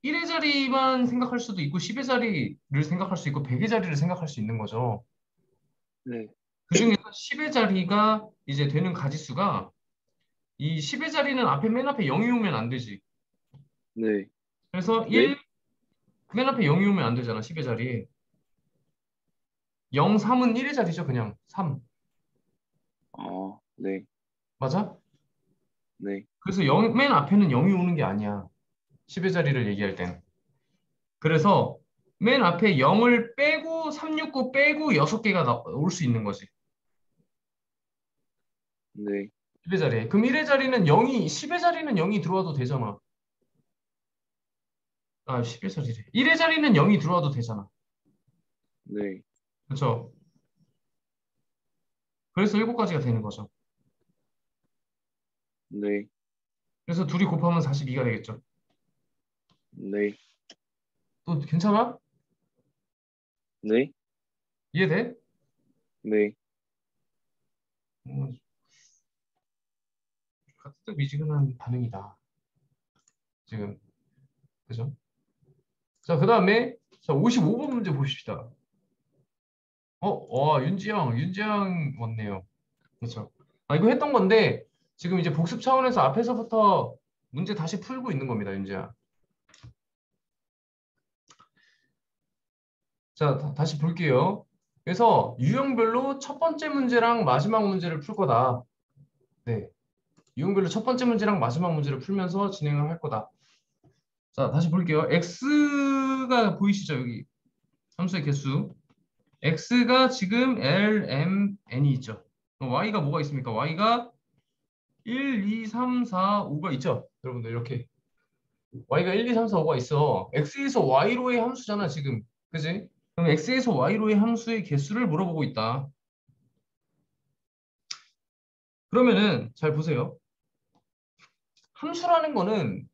1의 자리만 생각할 수도 있고 10의 자리를 생각할 수 있고 100의 자리를 생각할 수 있는 거죠. 네. 그중에서 10의 자리가 이제 되는 가지수가 이 10의 자리는 맨 앞에 0이 오면 안 되지. 네. 그래서 네? 1, 맨 앞에 0이 오면 안 되잖아. 10의 자리에. 0, 3은 1의 자리죠. 그냥 3. 네. 맞아? 네. 그래서 맨 앞에는 0이 오는 게 아니야. 10의 자리를 얘기할 땐. 그래서 맨 앞에 0을 빼고 369 빼고 6개가 올 수 있는 거지. 네. 10의 자리에. 그럼 1의 자리는 0이, 10의 자리는 0이 들어와도 되잖아. 10의 자리래. 1의 자리는 0이 들어와도 되잖아. 네. 그렇죠? 그래서 7가지가 되는 거죠. 네. 그래서 둘이 곱하면 42가 되겠죠. 네. 또 괜찮아? 네. 이해돼? 네. 가뜩미지근한 반응이다. 지금. 그죠? 자, 그 다음에 자, 55번 문제 보십시다. 윤지영 왔네요. 그렇죠. 이거 했던 건데 지금 이제 복습 차원에서 앞에서부터 문제 다시 풀고 있는 겁니다, 윤지야. 자, 다시 볼게요. 그래서 유형별로 첫 번째 문제랑 마지막 문제를 풀 거다. 네. 유형별로 첫 번째 문제랑 마지막 문제를 풀면서 진행을 할 거다. 자, 다시 볼게요. x가 보이시죠? 여기 함수의 개수. x가 지금 L, M, N이 있죠. y가 뭐가 있습니까? y가 1, 2, 3, 4, 5가 있죠? 여러분들 이렇게 y가 1, 2, 3, 4, 5가 있어. x에서 y로의 함수잖아 지금. 그지? 그럼 x에서 y로의 함수의 개수를 물어보고 있다. 그러면은 잘 보세요. 함수라는 거는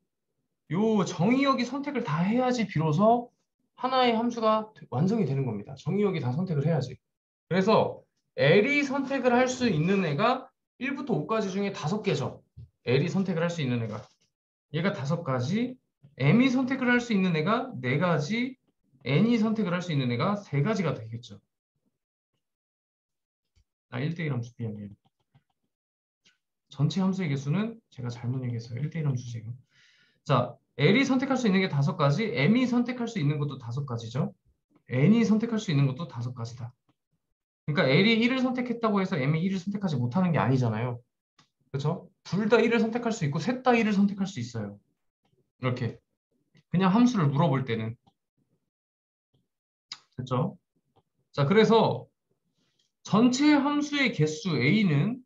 요 정의역이 선택을 다 해야지 비로소 하나의 함수가 완성이 되는 겁니다. 정의역이 다 선택을 해야지. 그래서 L이 선택을 할 수 있는 애가 1부터 5까지 중에 5개죠. L이 선택을 할 수 있는 애가. 얘가 5가지, M이 선택을 할 수 있는 애가 4가지, N이 선택을 할 수 있는 애가 3가지가 되겠죠. 1대1 함수 미안. 전체 함수의 개수는 제가 잘못 얘기했어요. 1대1 함수 지금. 자, L이 선택할 수 있는 게 5가지, M이 선택할 수 있는 것도 5가지죠. N이 선택할 수 있는 것도 5가지다. 그러니까 L이 1을 선택했다고 해서 M이 1을 선택하지 못하는 게 아니잖아요. 그렇죠? 둘 다 1을 선택할 수 있고 셋 다 1을 선택할 수 있어요. 이렇게 그냥 함수를 물어볼 때는. 됐죠? 자, 그래서 전체 함수의 개수 A는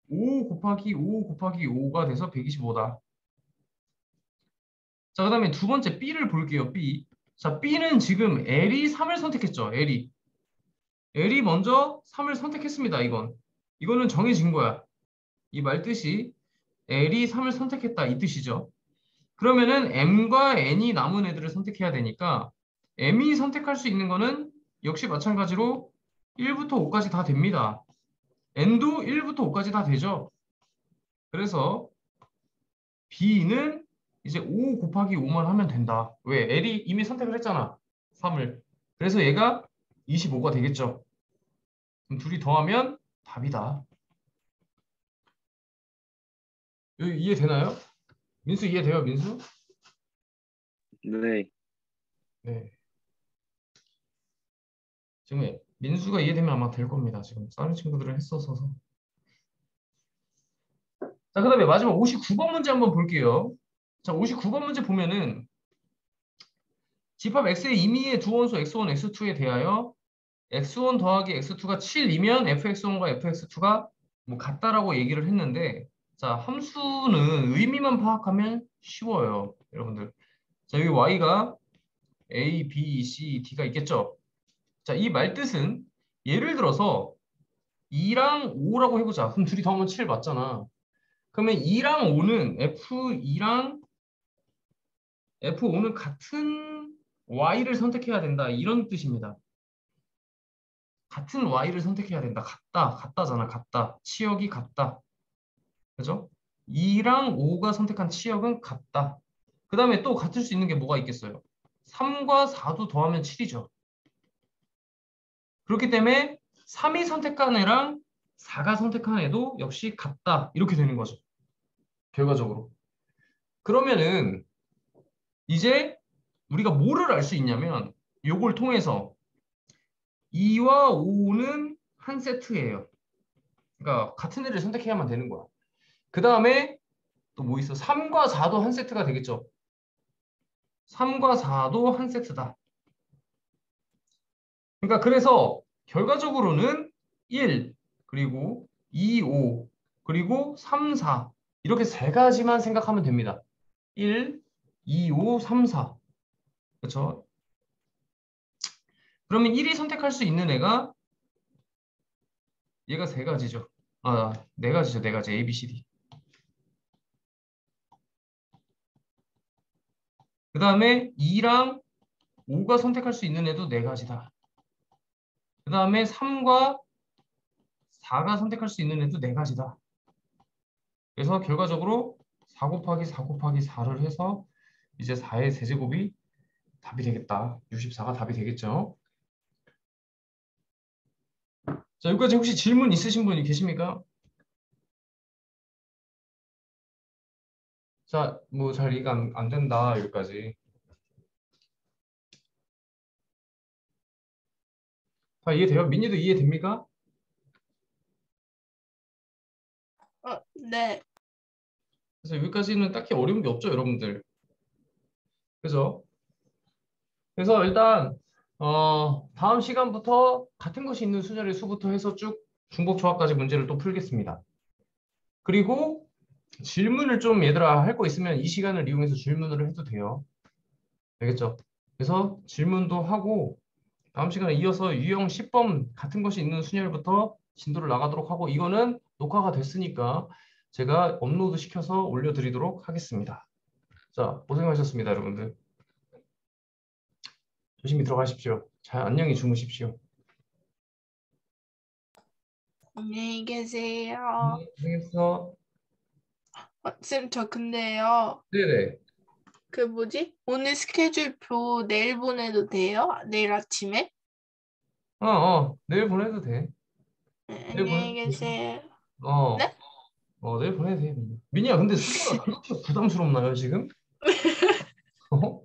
5 곱하기 5 곱하기 5가 돼서 125다. 자, 그 다음에 두 번째 B를 볼게요. B. 자, B는 지금 L이 3을 선택했죠. L이 먼저 3을 선택했습니다. 이거는 정해진 거야. 이 말 뜻이 L이 3을 선택했다 이 뜻이죠. 그러면은 M과 N이 남은 애들을 선택해야 되니까 M이 선택할 수 있는 거는 역시 마찬가지로 1부터 5까지 다 됩니다. N도 1부터 5까지 다 되죠. 그래서 B는 이제 5 곱하기 5만 하면 된다. 왜? L이 이미 선택을 했잖아. 3을. 그래서 얘가 25가 되겠죠. 그럼 둘이 더하면 답이다. 여기 이해되나요? 민수 이해돼요, 민수? 네. 네. 지금 민수가 이해되면 아마 될 겁니다. 지금 다른 친구들은 했어서. 자, 그 다음에 마지막 59번 문제 한번 볼게요. 자, 59번 문제 보면은 집합 x의 임의의 두 원소 x1, x2에 대하여 x1 더하기 x2가 7이면 fx1과 fx2가 뭐 같다라고 얘기를 했는데, 자, 함수는 의미만 파악하면 쉬워요, 여러분들. 자, 여기 y가 a, b, c, d가 있겠죠. 자, 이 말뜻은 예를 들어서 2랑 5라고 해보자. 그럼 둘이 더하면 7 맞잖아. 그러면 2랑 5는 F5는 같은 Y를 선택해야 된다. 이런 뜻입니다. 같은 Y를 선택해야 된다. 같다잖아. 같다. 치역이 같다. 그죠? 2랑 5가 선택한 치역은 같다. 그 다음에 또 같을 수 있는 게 뭐가 있겠어요? 3과 4도 더하면 7이죠. 그렇기 때문에 3이 선택한 애랑 4가 선택한 애도 역시 같다. 이렇게 되는 거죠. 결과적으로. 그러면은 이제 우리가 뭐를 알 수 있냐면 요걸 통해서 2와 5는 한 세트예요. 그러니까 같은 애를 선택해야만 되는 거야. 그 다음에 또 뭐 있어? 3과 4도 한 세트가 되겠죠. 3과 4도 한 세트다. 그러니까 그래서 결과적으로는 1, 그리고 2, 5, 그리고 3, 4 이렇게 세 가지만 생각하면 됩니다. 1, 2, 5, 3, 4 그렇죠? 그러면 1이 선택할 수 있는 애가 얘가 세 가지죠. 네 가지죠. 네 가지. A, B, C, D. 그 다음에 2랑 5가 선택할 수 있는 애도 네 가지다. 그 다음에 3과 4가 선택할 수 있는 애도 네 가지다. 그래서 결과적으로 4 곱하기 4 곱하기 4를 해서 이제 4의 세제곱이 답이 되겠다. 64가 답이 되겠죠. 자, 여기까지 혹시 질문 있으신 분이 계십니까? 자, 뭐 잘 이해가 안 된다. 여기까지. 다 이해돼요? 민니도 이해됩니까? 네. 그래서 여기까지는 딱히 어려운 게 없죠, 여러분들. 그죠? 그래서 일단 다음 시간부터 같은 것이 있는 수열의 수부터 해서 쭉 중복 조합까지 문제를 또 풀겠습니다. 그리고 질문을 좀 얘들아 할 거 있으면 이 시간을 이용해서 질문을 해도 돼요. 알겠죠? 그래서 질문도 하고 다음 시간에 이어서 유형 10번 같은 것이 있는 순열부터 진도를 나가도록 하고 이거는 녹화가 됐으니까 제가 업로드 시켜서 올려드리도록 하겠습니다. 자, 고생하셨습니다, 여러분들. 조심히 들어가십시오. 잘 안녕히 주무십시오. 안녕히 계세요. 고생했어. 쌤, 저 근데요. 네네. 그 뭐지? 오늘 스케줄표 내일 보내도 돼요? 내일 아침에? 내일 보내도 돼. 네, 내일 안녕히 보내도 돼. 계세요. 어, 네? 내일 보내도 돼. 민이야, 근데 숙제가 그렇게 부담스럽나요, 지금? 어?